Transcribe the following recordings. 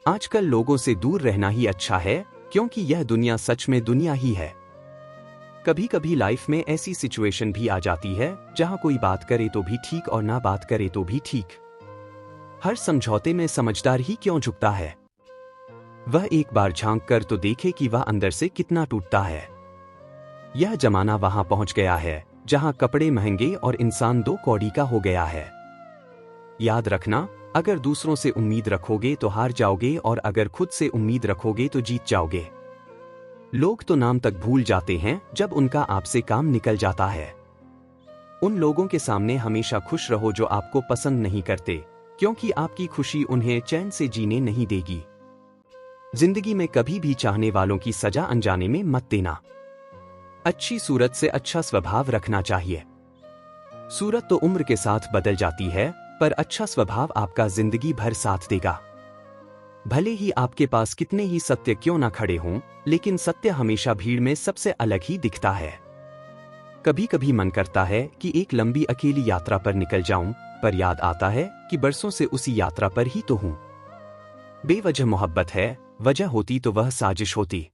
आजकल लोगों से दूर रहना ही अच्छा है, क्योंकि यह दुनिया सच में दुनिया ही है। कभी कभी लाइफ में ऐसी सिचुएशन भी आ जाती है जहां कोई बात करे तो भी ठीक और ना बात करे तो भी ठीक। हर समझौते में समझदार ही क्यों झुकता है? वह एक बार झांक कर तो देखे कि वह अंदर से कितना टूटता है। यह जमाना वहां पहुंच गया है जहां कपड़े महंगे और इंसान दो कौड़ी का हो गया है। याद रखना, अगर दूसरों से उम्मीद रखोगे तो हार जाओगे और अगर खुद से उम्मीद रखोगे तो जीत जाओगे। लोग तो नाम तक भूल जाते हैं जब उनका आपसे काम निकल जाता है। उन लोगों के सामने हमेशा खुश रहो जो आपको पसंद नहीं करते, क्योंकि आपकी खुशी उन्हें चैन से जीने नहीं देगी। जिंदगी में कभी भी चाहने वालों की सजा अनजाने में मत देना। अच्छी सूरत से अच्छा स्वभाव रखना चाहिए। सूरत तो उम्र के साथ बदल जाती है, पर अच्छा स्वभाव आपका जिंदगी भर साथ देगा। भले ही आपके पास कितने ही सत्य क्यों ना खड़े हों, लेकिन सत्य हमेशा भीड़ में सबसे अलग ही दिखता है। कभी कभी मन करता है कि एक लंबी अकेली यात्रा पर निकल जाऊं, पर याद आता है कि बरसों से उसी यात्रा पर ही तो हूं। बेवजह मोहब्बत है, वजह होती तो वह साजिश होती।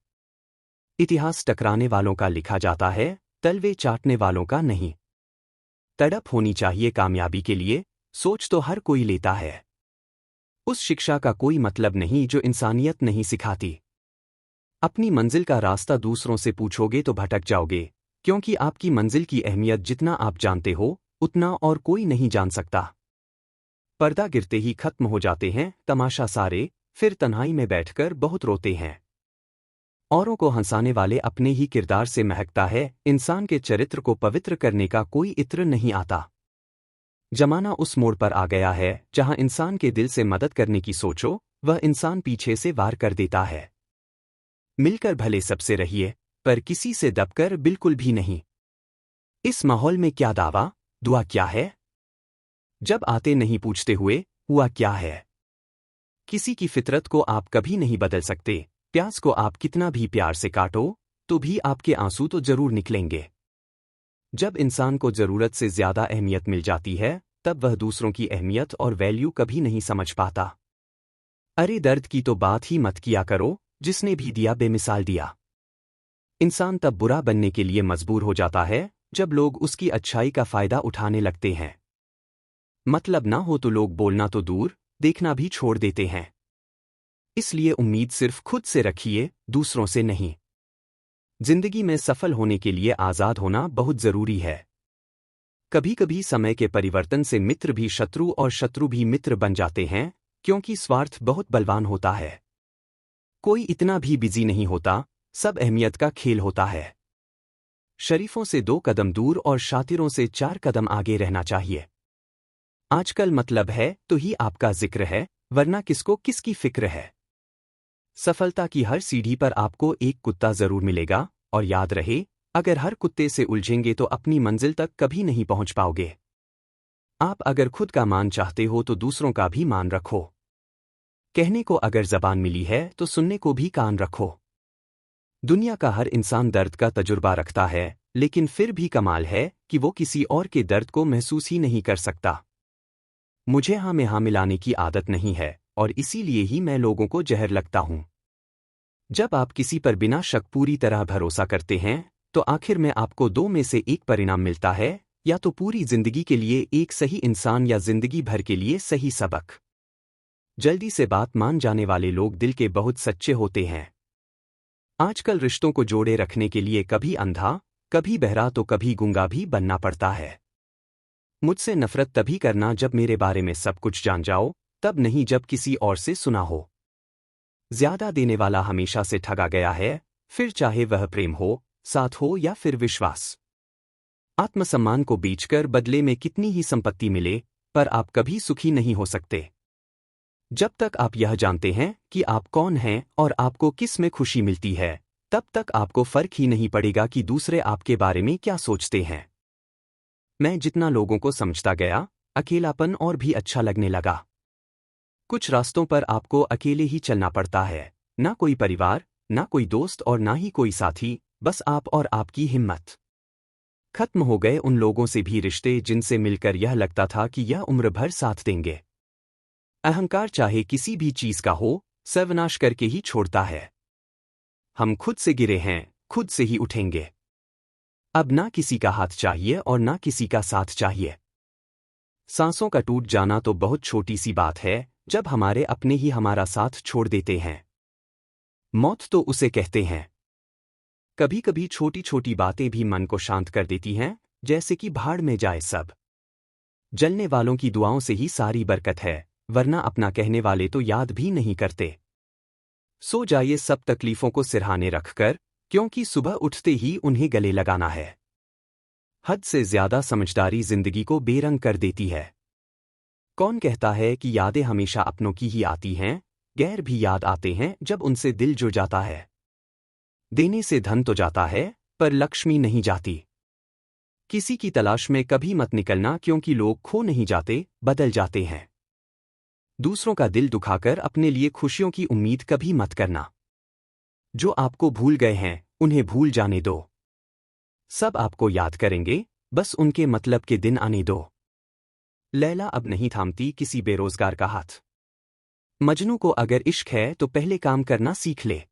इतिहास टकराने वालों का लिखा जाता है, तलवे चाटने वालों का नहीं। तड़प होनी चाहिए कामयाबी के लिए, सोच तो हर कोई लेता है। उस शिक्षा का कोई मतलब नहीं जो इंसानियत नहीं सिखाती। अपनी मंजिल का रास्ता दूसरों से पूछोगे तो भटक जाओगे, क्योंकि आपकी मंजिल की अहमियत जितना आप जानते हो उतना और कोई नहीं जान सकता। पर्दा गिरते ही खत्म हो जाते हैं तमाशा सारे, फिर तन्हाई में बैठकर बहुत रोते हैं। औरों को हंसाने वाले अपने ही किरदार से महकता है, इंसान के चरित्र को पवित्र करने का कोई इत्र नहीं आता। जमाना उस मोड़ पर आ गया है जहां इंसान के दिल से मदद करने की सोचो, वह इंसान पीछे से वार कर देता है। मिलकर भले सबसे रहिए, पर किसी से दबकर बिल्कुल भी नहीं। इस माहौल में क्या दावा, दुआ क्या है? जब आते नहीं पूछते हुए हुआ क्या है? किसी की फितरत को आप कभी नहीं बदल सकते। प्याज को आप कितना भी प्यार से काटो तो भी आपके आंसू तो जरूर निकलेंगे। जब इंसान को जरूरत से ज्यादा अहमियत मिल जाती है, तब वह दूसरों की अहमियत और वैल्यू कभी नहीं समझ पाता। अरे दर्द की तो बात ही मत किया करो, जिसने भी दिया बेमिसाल दिया। इंसान तब बुरा बनने के लिए मजबूर हो जाता है जब लोग उसकी अच्छाई का फायदा उठाने लगते हैं। मतलब ना हो तो लोग बोलना तो दूर, देखना भी छोड़ देते हैं। इसलिए उम्मीद सिर्फ खुद से रखिए, दूसरों से नहीं। जिंदगी में सफल होने के लिए आजाद होना बहुत जरूरी है। कभी कभी समय के परिवर्तन से मित्र भी शत्रु और शत्रु भी मित्र बन जाते हैं, क्योंकि स्वार्थ बहुत बलवान होता है। कोई इतना भी बिजी नहीं होता, सब अहमियत का खेल होता है। शरीफों से 2 कदम दूर और शातिरों से 4 कदम आगे रहना चाहिए। आजकल मतलब है तो ही आपका जिक्र है, वरना किसको किसकी फिक्र है। सफलता की हर सीढ़ी पर आपको एक कुत्ता जरूर मिलेगा, और याद रहे, अगर हर कुत्ते से उलझेंगे तो अपनी मंजिल तक कभी नहीं पहुंच पाओगे। आप अगर खुद का मान चाहते हो तो दूसरों का भी मान रखो। कहने को अगर जबान मिली है तो सुनने को भी कान रखो। दुनिया का हर इंसान दर्द का तजुर्बा रखता है, लेकिन फिर भी कमाल है कि वो किसी और के दर्द को महसूस ही नहीं कर सकता। मुझे हाँ में हाँ मिलाने की आदत नहीं है, और इसीलिए ही मैं लोगों को जहर लगता हूं। जब आप किसी पर बिना शक पूरी तरह भरोसा करते हैं, तो आखिर में आपको 2 में से एक परिणाम मिलता है, या तो पूरी जिंदगी के लिए एक सही इंसान या जिंदगी भर के लिए सही सबक। जल्दी से बात मान जाने वाले लोग दिल के बहुत सच्चे होते हैं। आजकल रिश्तों को जोड़े रखने के लिए कभी अंधा, कभी बहरा तो कभी गूंगा भी बनना पड़ता है। मुझसे नफरत तभी करना जब मेरे बारे में सब कुछ जान जाओ, तब नहीं जब किसी और से सुना हो। ज्यादा देने वाला हमेशा से ठगा गया है, फिर चाहे वह प्रेम हो, साथ हो या फिर विश्वास। आत्मसम्मान को बेचकर बदले में कितनी ही संपत्ति मिले, पर आप कभी सुखी नहीं हो सकते। जब तक आप यह जानते हैं कि आप कौन हैं और आपको किस में खुशी मिलती है, तब तक आपको फर्क ही नहीं पड़ेगा कि दूसरे आपके बारे में क्या सोचते हैं। मैं जितना लोगों को समझता गया, अकेलापन और भी अच्छा लगने लगा। कुछ रास्तों पर आपको अकेले ही चलना पड़ता है, ना कोई परिवार, ना कोई दोस्त और ना ही कोई साथी, बस आप और आपकी हिम्मत। खत्म हो गए उन लोगों से भी रिश्ते जिनसे मिलकर यह लगता था कि यह उम्र भर साथ देंगे। अहंकार चाहे किसी भी चीज का हो, सर्वनाश करके ही छोड़ता है। हम खुद से गिरे हैं, खुद से ही उठेंगे। अब ना किसी का हाथ चाहिए और ना किसी का साथ चाहिए। सांसों का टूट जाना तो बहुत छोटी सी बात है, जब हमारे अपने ही हमारा साथ छोड़ देते हैं। मौत तो उसे कहते हैं। कभी कभी छोटी छोटी बातें भी मन को शांत कर देती हैं, जैसे कि भाड़ में जाए सब। जलने वालों की दुआओं से ही सारी बरकत है, वरना अपना कहने वाले तो याद भी नहीं करते। सो जाइए सब तकलीफों को सिरहाने रखकर, क्योंकि सुबह उठते ही उन्हें गले लगाना है। हद से ज्यादा समझदारी जिंदगी को बेरंग कर देती है। कौन कहता है कि यादें हमेशा अपनों की ही आती हैं? गैर भी याद आते हैं जब उनसे दिल जुड़ जाता है। देने से धन तो जाता है, पर लक्ष्मी नहीं जाती। किसी की तलाश में कभी मत निकलना, क्योंकि लोग खो नहीं जाते, बदल जाते हैं। दूसरों का दिल दुखाकर अपने लिए खुशियों की उम्मीद कभी मत करना। जो आपको भूल गए हैं, उन्हें भूल जाने दो। सब आपको याद करेंगे, बस उनके मतलब के दिन आने दो। लैला अब नहीं थामती किसी बेरोजगार का हाथ। मजनू को अगर इश्क है तो पहले काम करना सीख ले।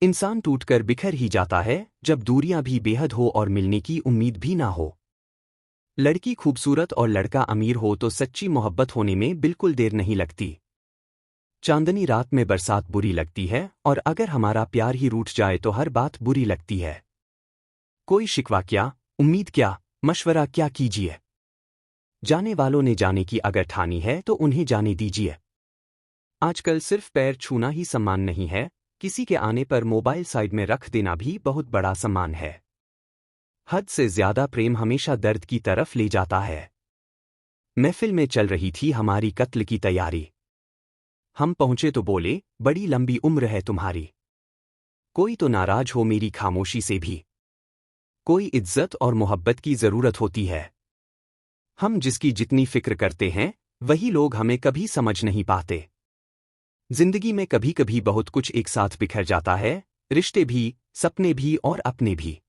इंसान टूटकर बिखर ही जाता है जब दूरियां भी बेहद हो और मिलने की उम्मीद भी ना हो। लड़की खूबसूरत और लड़का अमीर हो तो सच्ची मोहब्बत होने में बिल्कुल देर नहीं लगती। चांदनी रात में बरसात बुरी लगती है, और अगर हमारा प्यार ही रूठ जाए तो हर बात बुरी लगती है। कोई शिकवा क्या, उम्मीद क्या, मशवरा क्या कीजिए। जाने वालों ने जाने की अगर ठानी है तो उन्हें जाने दीजिए। आजकल सिर्फ पैर छूना ही सम्मान नहीं है, किसी के आने पर मोबाइल साइड में रख देना भी बहुत बड़ा सम्मान है। हद से ज्यादा प्रेम हमेशा दर्द की तरफ ले जाता है। महफिल में चल रही थी हमारी कत्ल की तैयारी। हम पहुंचे तो बोले, बड़ी लंबी उम्र है तुम्हारी। कोई तो नाराज हो मेरी खामोशी से भी। कोई इज्जत और मोहब्बत की जरूरत होती है। हम जिसकी जितनी फिक्र करते हैं, वही लोग हमें कभी समझ नहीं पाते। जिंदगी में कभी कभी बहुत कुछ एक साथ बिखर जाता है, रिश्ते भी, सपने भी और अपने भी।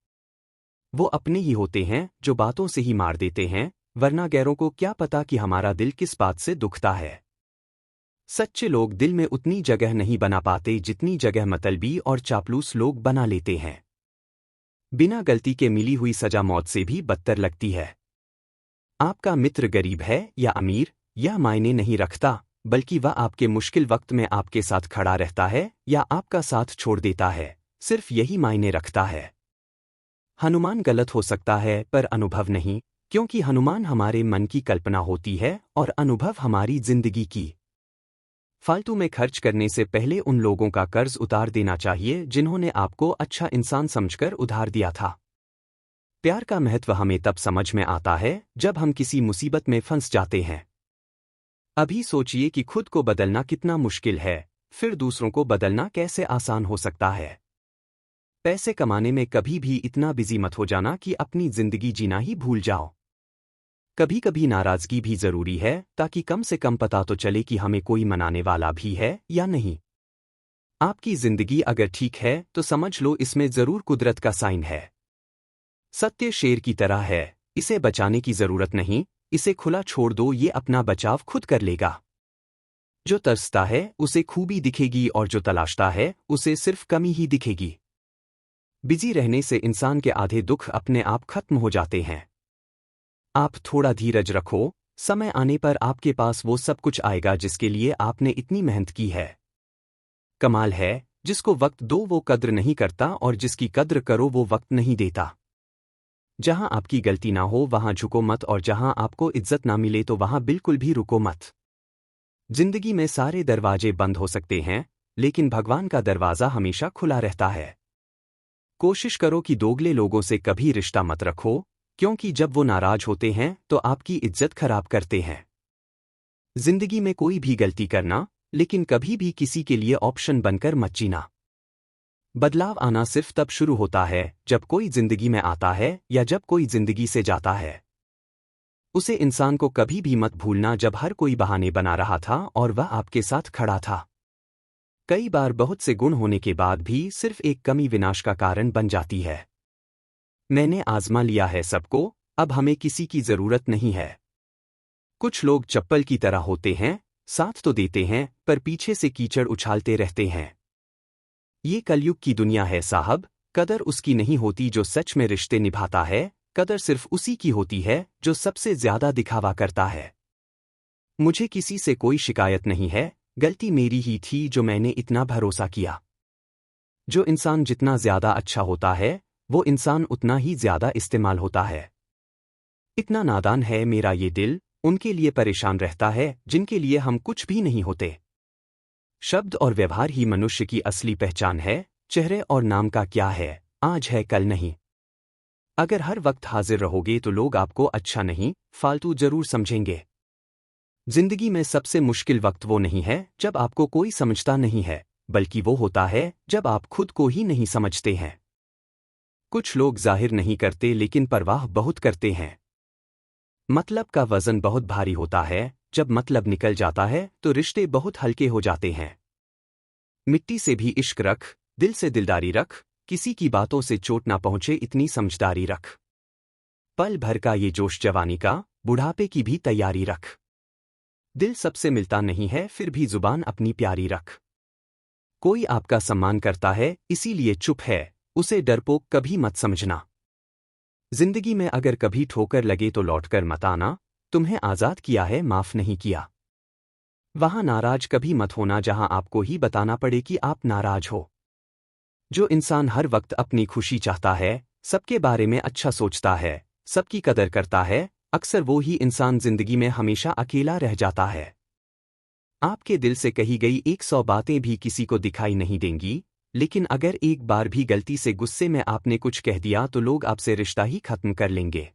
वो अपने ही होते हैं जो बातों से ही मार देते हैं, वरना गैरों को क्या पता कि हमारा दिल किस बात से दुखता है। सच्चे लोग दिल में उतनी जगह नहीं बना पाते जितनी जगह मतलबी और चापलूस लोग बना लेते हैं। बिना गलती के मिली हुई सजा मौत से भी बदतर लगती है। आपका मित्र गरीब है या अमीर, यह मायने नहीं रखता, बल्कि वह आपके मुश्किल वक्त में आपके साथ खड़ा रहता है या आपका साथ छोड़ देता है, सिर्फ यही मायने रखता है। हनुमान गलत हो सकता है पर अनुभव नहीं, क्योंकि हनुमान हमारे मन की कल्पना होती है और अनुभव हमारी जिंदगी की। फालतू में खर्च करने से पहले उन लोगों का कर्ज उतार देना चाहिए जिन्होंने आपको अच्छा इंसान समझकर उधार दिया था। प्यार का महत्व हमें तब समझ में आता है जब हम किसी मुसीबत में फंस जाते हैं। अभी सोचिए कि खुद को बदलना कितना मुश्किल है, फिर दूसरों को बदलना कैसे आसान हो सकता है। पैसे कमाने में कभी भी इतना बिजी मत हो जाना कि अपनी जिंदगी जीना ही भूल जाओ। कभी कभी नाराजगी भी जरूरी है, ताकि कम से कम पता तो चले कि हमें कोई मनाने वाला भी है या नहीं। आपकी जिंदगी अगर ठीक है तो समझ लो इसमें जरूर कुदरत का साइन है। सत्य शेर की तरह है, इसे बचाने की जरूरत नहीं, इसे खुला छोड़ दो, ये अपना बचाव खुद कर लेगा। जो तरसता है उसे खूबी दिखेगी और जो तलाशता है उसे सिर्फ कमी ही दिखेगी। बिजी रहने से इंसान के आधे दुख अपने आप खत्म हो जाते हैं। आप थोड़ा धीरज रखो, समय आने पर आपके पास वो सब कुछ आएगा जिसके लिए आपने इतनी मेहनत की है। कमाल है, जिसको वक्त दो वो कद्र नहीं करता और जिसकी कद्र करो वो वक्त नहीं देता। जहां आपकी गलती ना हो वहां झुको मत, और जहां आपको इज्जत ना मिले तो वहां बिल्कुल भी रुको मत। जिंदगी में सारे दरवाजे बंद हो सकते हैं, लेकिन भगवान का दरवाजा हमेशा खुला रहता है। कोशिश करो कि दोगले लोगों से कभी रिश्ता मत रखो, क्योंकि जब वो नाराज होते हैं तो आपकी इज्जत खराब करते हैं। जिंदगी में कोई भी गलती करना, लेकिन कभी भी किसी के लिए ऑप्शन बनकर मत जीना। बदलाव आना सिर्फ तब शुरू होता है जब कोई जिंदगी में आता है या जब कोई जिंदगी से जाता है। उसे इंसान को कभी भी मत भूलना जब हर कोई बहाने बना रहा था और वह आपके साथ खड़ा था। कई बार बहुत से गुण होने के बाद भी सिर्फ एक कमी विनाश का कारण बन जाती है। मैंने आजमा लिया है सबको, अब हमें किसी की जरूरत नहीं है। कुछ लोग चप्पल की तरह होते हैं, साथ तो देते हैं पर पीछे से कीचड़ उछालते रहते हैं। ये कलयुग की दुनिया है साहब, कदर उसकी नहीं होती जो सच में रिश्ते निभाता है, कदर सिर्फ उसी की होती है जो सबसे ज्यादा दिखावा करता है। मुझे किसी से कोई शिकायत नहीं है, गलती मेरी ही थी जो मैंने इतना भरोसा किया। जो इंसान जितना ज्यादा अच्छा होता है, वो इंसान उतना ही ज्यादा इस्तेमाल होता है। इतना नादान है मेरा ये दिल, उनके लिए परेशान रहता है जिनके लिए हम कुछ भी नहीं होते। शब्द और व्यवहार ही मनुष्य की असली पहचान है, चेहरे और नाम का क्या है, आज है कल नहीं। अगर हर वक्त हाजिर रहोगे तो लोग आपको अच्छा नहीं, फालतू जरूर समझेंगे। जिंदगी में सबसे मुश्किल वक्त वो नहीं है जब आपको कोई समझता नहीं है, बल्कि वो होता है जब आप खुद को ही नहीं समझते हैं। कुछ लोग जाहिर नहीं करते लेकिन परवाह बहुत करते हैं। मतलब का वजन बहुत भारी होता है, जब मतलब निकल जाता है तो रिश्ते बहुत हल्के हो जाते हैं। मिट्टी से भी इश्क रख, दिल से दिलदारी रख, किसी की बातों से चोट ना पहुंचे इतनी समझदारी रख। पल भर का ये जोश जवानी का, बुढ़ापे की भी तैयारी रख। दिल सबसे मिलता नहीं है फिर भी जुबान अपनी प्यारी रख। कोई आपका सम्मान करता है इसीलिए चुप है, उसे डरपोक कभी मत समझना। जिंदगी में अगर कभी ठोकर लगे तो लौटकर मत आना, तुम्हें आजाद किया है माफ नहीं किया। वहां नाराज कभी मत होना जहां आपको ही बताना पड़े कि आप नाराज हो। जो इंसान हर वक्त अपनी खुशी चाहता है, सबके बारे में अच्छा सोचता है, सबकी कदर करता है, अक्सर वो ही इंसान जिंदगी में हमेशा अकेला रह जाता है। आपके दिल से कही गई 100 बातें भी किसी को दिखाई नहीं देंगी, लेकिन अगर एक बार भी गलती से गुस्से में आपने कुछ कह दिया तो लोग आपसे रिश्ता ही खत्म कर लेंगे।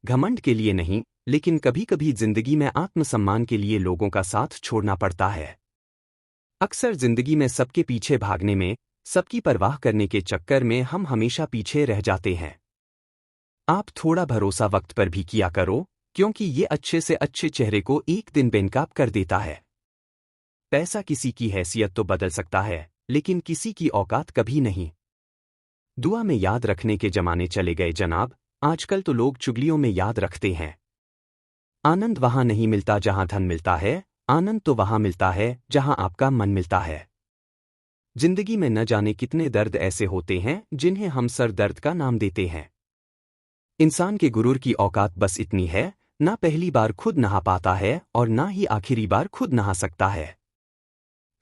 घमंड के लिए नहीं, लेकिन कभी कभी जिंदगी में आत्मसम्मान के लिए लोगों का साथ छोड़ना पड़ता है। अक्सर जिंदगी में सबके पीछे भागने में, सबकी परवाह करने के चक्कर में हम हमेशा पीछे रह जाते हैं। आप थोड़ा भरोसा वक्त पर भी किया करो, क्योंकि ये अच्छे से अच्छे चेहरे को एक दिन बेनकाब कर देता है। पैसा किसी की हैसियत तो बदल सकता है, लेकिन किसी की औकात कभी नहीं। दुआ में याद रखने के जमाने चले गए जनाब, आजकल तो लोग चुगलियों में याद रखते हैं। आनंद वहां नहीं मिलता जहां धन मिलता है, आनंद तो वहां मिलता है जहां आपका मन मिलता है। जिंदगी में न जाने कितने दर्द ऐसे होते हैं जिन्हें हम सर दर्द का नाम देते हैं। इंसान के गुरूर की औकात बस इतनी है, ना पहली बार खुद नहा पाता है और ना ही आखिरी बार खुद नहा सकता है।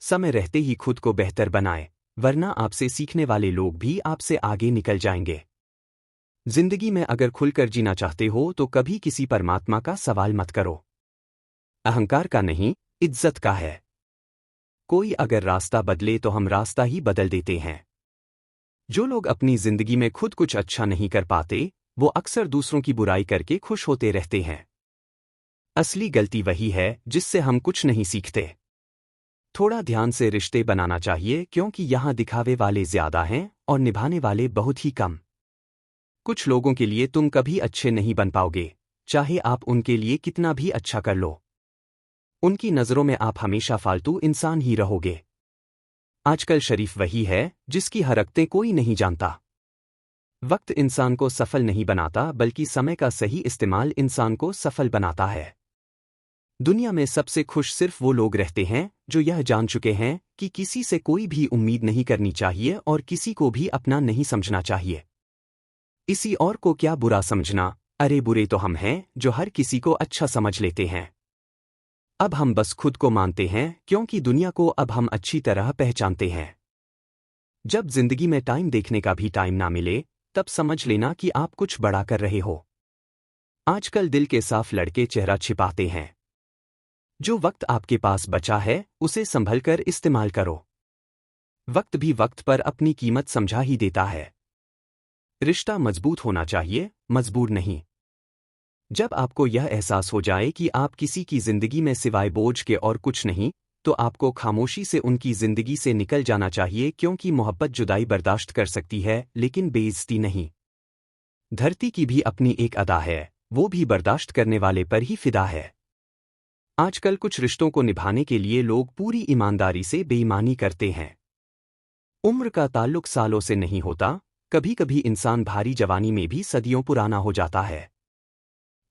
समय रहते ही खुद को बेहतर बनाए, वरना आपसे सीखने वाले लोग भी आपसे आगे निकल जाएंगे। जिंदगी में अगर खुलकर जीना चाहते हो तो कभी किसी परमात्मा का सवाल मत करो। अहंकार का नहीं, इज्जत का है। कोई अगर रास्ता बदले तो हम रास्ता ही बदल देते हैं। जो लोग अपनी जिंदगी में खुद कुछ अच्छा नहीं कर पाते, वो अक्सर दूसरों की बुराई करके खुश होते रहते हैं। असली गलती वही है जिससे हम कुछ नहीं सीखते। थोड़ा ध्यान से रिश्ते बनाना चाहिए क्योंकि यहां दिखावे वाले ज्यादा हैं और निभाने वाले बहुत ही कम। कुछ लोगों के लिए तुम कभी अच्छे नहीं बन पाओगे, चाहे आप उनके लिए कितना भी अच्छा कर लो। उनकी नजरों में आप हमेशा फालतू इंसान ही रहोगे। आजकल शरीफ वही है जिसकी हरकतें कोई नहीं जानता। वक्त इंसान को सफल नहीं बनाता बल्कि समय का सही इस्तेमाल इंसान को सफल बनाता है। दुनिया में सबसे खुश सिर्फ वो लोग रहते हैं जो यह जान चुके हैं कि किसी से कोई भी उम्मीद नहीं करनी चाहिए और किसी को भी अपना नहीं समझना चाहिए। इसी और को क्या बुरा समझना, अरे बुरे तो हम हैं जो हर किसी को अच्छा समझ लेते हैं। अब हम बस खुद को मानते हैं क्योंकि दुनिया को अब हम अच्छी तरह पहचानते हैं। जब जिंदगी में टाइम देखने का भी टाइम ना मिले, तब समझ लेना कि आप कुछ बड़ा कर रहे हो। आजकल दिल के साफ लड़के चेहरा छिपाते हैं। जो वक्त आपके पास बचा है उसे संभलकर इस्तेमाल करो। वक्त भी वक्त पर अपनी कीमत समझा ही देता है। रिश्ता मजबूत होना चाहिए, मजबूर नहीं। जब आपको यह एहसास हो जाए कि आप किसी की जिंदगी में सिवाय बोझ के और कुछ नहीं, तो आपको खामोशी से उनकी जिंदगी से निकल जाना चाहिए क्योंकि मोहब्बत जुदाई बर्दाश्त कर सकती है लेकिन बेइज्जती नहीं। धरती की भी अपनी एक अदा है, वो भी बर्दाश्त करने वाले पर ही फिदा है। आजकल कुछ रिश्तों को निभाने के लिए लोग पूरी ईमानदारी से बेईमानी करते हैं। उम्र का ताल्लुक सालों से नहीं होता, कभी कभी इंसान भारी जवानी में भी सदियों पुराना हो जाता है।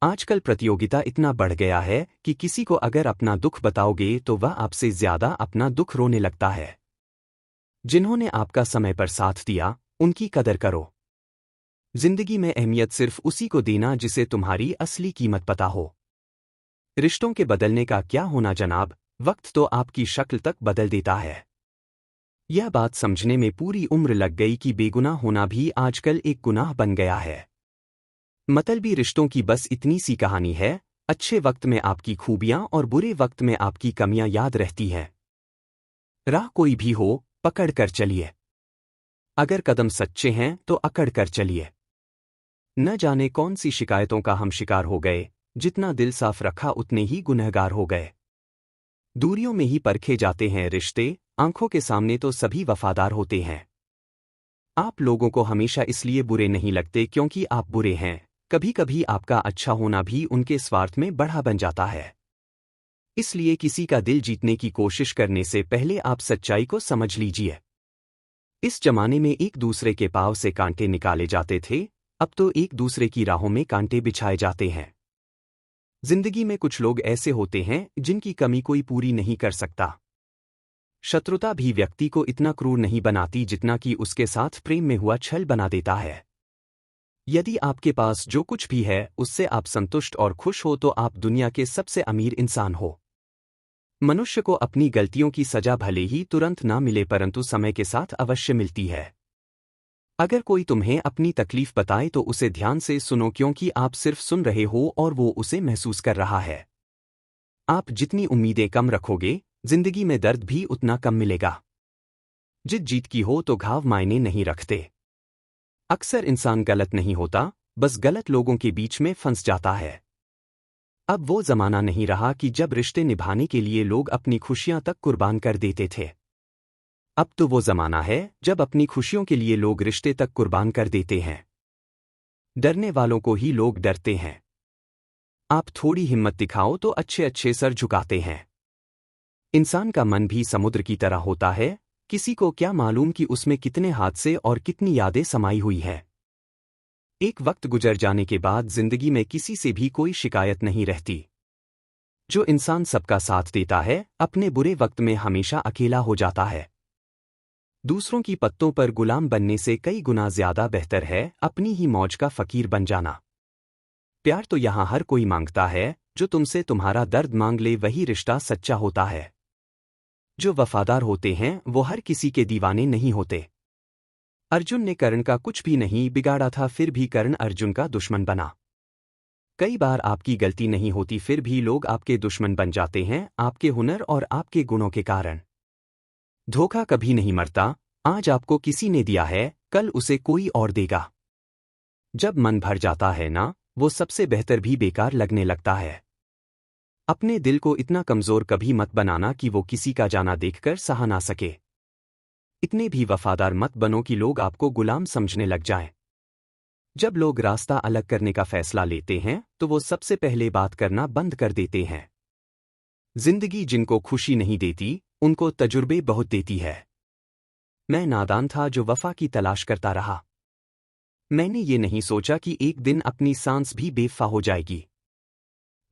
आजकल प्रतियोगिता इतना बढ़ गया है कि किसी को अगर अपना दुख बताओगे तो वह आपसे ज्यादा अपना दुख रोने लगता है। जिन्होंने आपका समय पर साथ दिया, उनकी कदर करो। जिंदगी में अहमियत सिर्फ उसी को देना जिसे तुम्हारी असली कीमत पता हो। रिश्तों के बदलने का क्या होना जनाब, वक्त तो आपकी शक्ल तक बदल देता है। यह बात समझने में पूरी उम्र लग गई कि बेगुनाह होना भी आजकल एक गुनाह बन गया है। मतलबी रिश्तों की बस इतनी सी कहानी है, अच्छे वक्त में आपकी खूबियां और बुरे वक्त में आपकी कमियां याद रहती हैं। राह कोई भी हो, पकड़ कर चलिए। अगर कदम सच्चे हैं तो अकड़ कर चलिए। न जाने कौन सी शिकायतों का हम शिकार हो गए, जितना दिल साफ रखा उतने ही गुनहगार हो गए। दूरियों में ही परखे जाते हैं रिश्ते, आंखों के सामने तो सभी वफादार होते हैं। आप लोगों को हमेशा इसलिए बुरे नहीं लगते क्योंकि आप बुरे हैं, कभी कभी आपका अच्छा होना भी उनके स्वार्थ में बढ़ा बन जाता है। इसलिए किसी का दिल जीतने की कोशिश करने से पहले आप सच्चाई को समझ लीजिए। इस जमाने में एक दूसरे के पांव से कांटे निकाले जाते थे, अब तो एक दूसरे की राहों में कांटे बिछाए जाते हैं। जिंदगी में कुछ लोग ऐसे होते हैं जिनकी कमी कोई पूरी नहीं कर सकता। शत्रुता भी व्यक्ति को इतना क्रूर नहीं बनाती जितना कि उसके साथ प्रेम में हुआ छल बना देता है। यदि आपके पास जो कुछ भी है उससे आप संतुष्ट और खुश हो तो आप दुनिया के सबसे अमीर इंसान हो। मनुष्य को अपनी गलतियों की सजा भले ही तुरंत ना मिले परंतु समय के साथ अवश्य मिलती है। अगर कोई तुम्हें अपनी तकलीफ बताए तो उसे ध्यान से सुनो क्योंकि आप सिर्फ सुन रहे हो और वो उसे महसूस कर रहा है। आप जितनी उम्मीदें कम रखोगे, जिंदगी में दर्द भी उतना कम मिलेगा। जित जीत की हो तो घाव मायने नहीं रखते। अक्सर इंसान गलत नहीं होता, बस गलत लोगों के बीच में फंस जाता है। अब वो जमाना नहीं रहा कि जब रिश्ते निभाने के लिए लोग अपनी खुशियां तक कुर्बान कर देते थे। अब तो वो जमाना है जब अपनी खुशियों के लिए लोग रिश्ते तक कुर्बान कर देते हैं। डरने वालों को ही लोग डरते हैं। आप थोड़ी हिम्मत दिखाओ तो अच्छे अच्छे सर झुकाते हैं। इंसान का मन भी समुद्र की तरह होता है, किसी को क्या मालूम कि उसमें कितने हादसे और कितनी यादें समाई हुई हैं। एक वक्त गुजर जाने के बाद जिंदगी में किसी से भी कोई शिकायत नहीं रहती। जो इंसान सबका साथ देता है, अपने बुरे वक्त में हमेशा अकेला हो जाता है। दूसरों की पत्तों पर गुलाम बनने से कई गुना ज्यादा बेहतर है अपनी ही मौज का फकीर बन जाना। प्यार तो यहां हर कोई मांगता है, जो तुमसे तुम्हारा दर्द मांग ले वही रिश्ता सच्चा होता है। जो वफादार होते हैं वो हर किसी के दीवाने नहीं होते। अर्जुन ने कर्ण का कुछ भी नहीं बिगाड़ा था फिर भी कर्ण अर्जुन का दुश्मन बना। कई बार आपकी गलती नहीं होती फिर भी लोग आपके दुश्मन बन जाते हैं, आपके हुनर और आपके गुणों के कारण। धोखा कभी नहीं मरता, आज आपको किसी ने दिया है, कल उसे कोई और देगा। जब मन भर जाता है ना, वो सबसे बेहतर भी बेकार लगने लगता है। अपने दिल को इतना कमजोर कभी मत बनाना कि वो किसी का जाना देखकर सहा ना सके। इतने भी वफादार मत बनो कि लोग आपको गुलाम समझने लग जाएं। जब लोग रास्ता अलग करने का फैसला लेते हैं तो वो सबसे पहले बात करना बंद कर देते हैं। जिंदगी जिनको खुशी नहीं देती, उनको तजुर्बे बहुत देती है। मैं नादान था जो वफा की तलाश करता रहा। मैंने ये नहीं सोचा कि एक दिन अपनी सांस भी बेवफा हो जाएगी।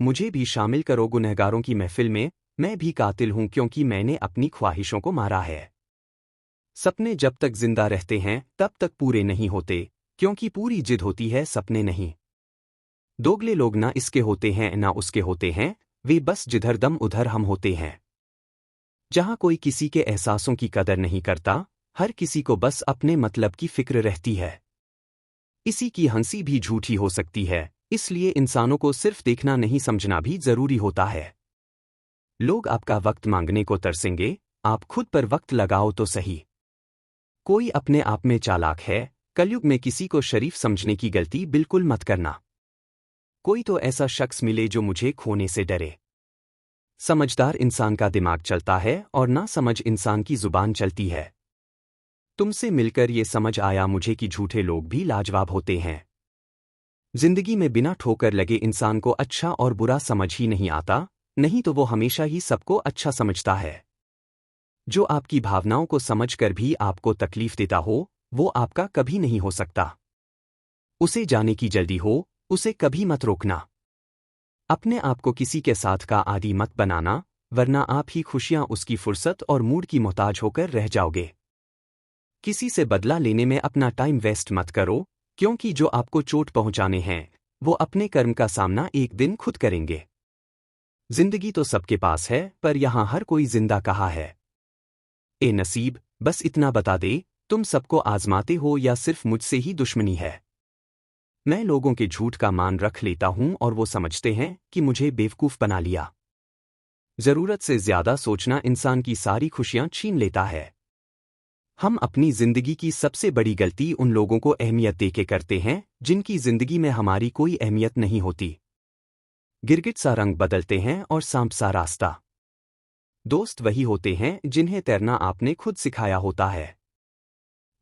मुझे भी शामिल करो गुनहगारों की महफिल में, मैं भी कातिल हूं क्योंकि मैंने अपनी ख्वाहिशों को मारा है। सपने जब तक जिंदा रहते हैं तब तक पूरे नहीं होते, क्योंकि पूरी जिद होती है सपने नहीं। दोगले लोग ना इसके होते हैं ना उसके होते हैं, वे बस जिधर दम उधर हम होते हैं। जहां कोई किसी के एहसासों की कदर नहीं करता, हर किसी को बस अपने मतलब की फिक्र रहती है। इसी की हंसी भी झूठी हो सकती है, इसलिए इंसानों को सिर्फ देखना नहीं समझना भी जरूरी होता है। लोग आपका वक्त मांगने को तरसेंगे, आप खुद पर वक्त लगाओ तो सही। कोई अपने आप में चालाक है, कलयुग में किसी को शरीफ समझने की गलती बिल्कुल मत करना। कोई तो ऐसा शख्स मिले जो मुझे खोने से डरे। समझदार इंसान का दिमाग चलता है और ना समझ इंसान की जुबान चलती है। तुमसे मिलकर ये समझ आया मुझे कि झूठे लोग भी लाजवाब होते हैं। जिंदगी में बिना ठोकर लगे इंसान को अच्छा और बुरा समझ ही नहीं आता, नहीं तो वो हमेशा ही सबको अच्छा समझता है। जो आपकी भावनाओं को समझकर भी आपको तकलीफ देता हो, वो आपका कभी नहीं हो सकता। उसे जाने की जल्दी हो, उसे कभी मत रोकना। अपने आप को किसी के साथ का आदी मत बनाना, वरना आप ही खुशियां उसकी फुर्सत और मूड की मोहताज होकर रह जाओगे। किसी से बदला लेने में अपना टाइम वेस्ट मत करो, क्योंकि जो आपको चोट पहुंचाने हैं वो अपने कर्म का सामना एक दिन खुद करेंगे। जिंदगी तो सबके पास है, पर यहां हर कोई जिंदा कहाँ है। ए नसीब, बस इतना बता दे, तुम सबको आजमाते हो या सिर्फ मुझसे ही दुश्मनी है। मैं लोगों के झूठ का मान रख लेता हूं और वो समझते हैं कि मुझे बेवकूफ बना लिया। जरूरत से ज्यादा सोचना इंसान की सारी खुशियां छीन लेता है। हम अपनी जिंदगी की सबसे बड़ी गलती उन लोगों को अहमियत देके करते हैं जिनकी जिंदगी में हमारी कोई अहमियत नहीं होती। गिरगिट सा रंग बदलते हैं और सांप सा रास्ता। दोस्त वही होते हैं जिन्हें तैरना आपने खुद सिखाया होता है।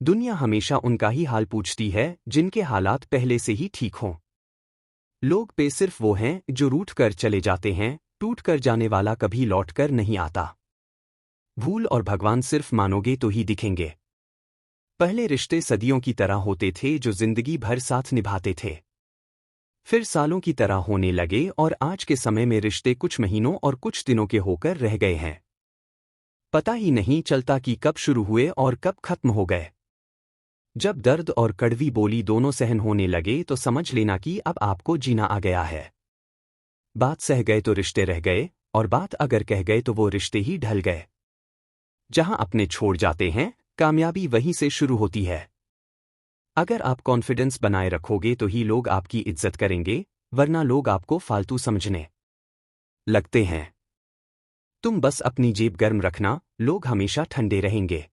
दुनिया हमेशा उनका ही हाल पूछती है जिनके हालात पहले से ही ठीक हों। लोग पे सिर्फ वो हैं जो रूठ कर चले जाते हैं, टूट कर जाने वाला कभी लौट कर नहीं आता। भूल और भगवान सिर्फ मानोगे तो ही दिखेंगे। पहले रिश्ते सदियों की तरह होते थे जो जिंदगी भर साथ निभाते थे। फिर सालों की तरह होने लगे और आज के समय में रिश्ते कुछ महीनों और कुछ दिनों के होकर रह गए हैं। पता ही नहीं चलता कि कब शुरू हुए और कब खत्म हो गए। जब दर्द और कड़वी बोली दोनों सहन होने लगे तो समझ लेना कि अब आपको जीना आ गया है। बात सह गए तो रिश्ते रह गए, और बात अगर कह गए तो वो रिश्ते ही ढल गए। जहां अपने छोड़ जाते हैं, कामयाबी वहीं से शुरू होती है। अगर आप कॉन्फिडेंस बनाए रखोगे तो ही लोग आपकी इज्जत करेंगे, वरना लोग आपको फालतू समझने लगते हैं। तुम बस अपनी जेब गर्म रखना, लोग हमेशा ठंडे रहेंगे।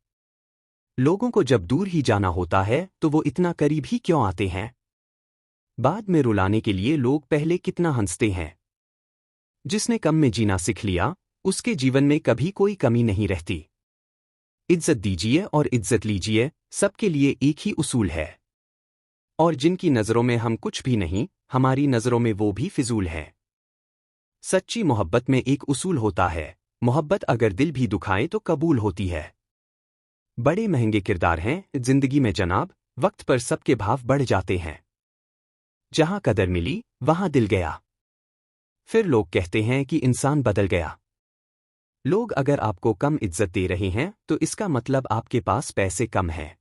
लोगों को जब दूर ही जाना होता है तो वो इतना करीब ही क्यों आते हैं? बाद में रुलाने के लिए लोग पहले कितना हंसते हैं। जिसने कम में जीना सीख लिया, उसके जीवन में कभी कोई कमी नहीं रहती। इज्जत दीजिए और इज्जत लीजिए, सबके लिए एक ही उसूल है। और जिनकी नज़रों में हम कुछ भी नहीं, हमारी नज़रों में वो भी फिजूल है। सच्ची मोहब्बत में एक उसूल होता है, मोहब्बत अगर दिल भी दुखाए तो कबूल होती है। बड़े महंगे किरदार हैं जिंदगी में जनाब, वक्त पर सबके भाव बढ़ जाते हैं। जहां कदर मिली, वहां दिल गया। फिर लोग कहते हैं कि इंसान बदल गया। लोग अगर आपको कम इज्जत दे रहे हैं तो इसका मतलब आपके पास पैसे कम हैं।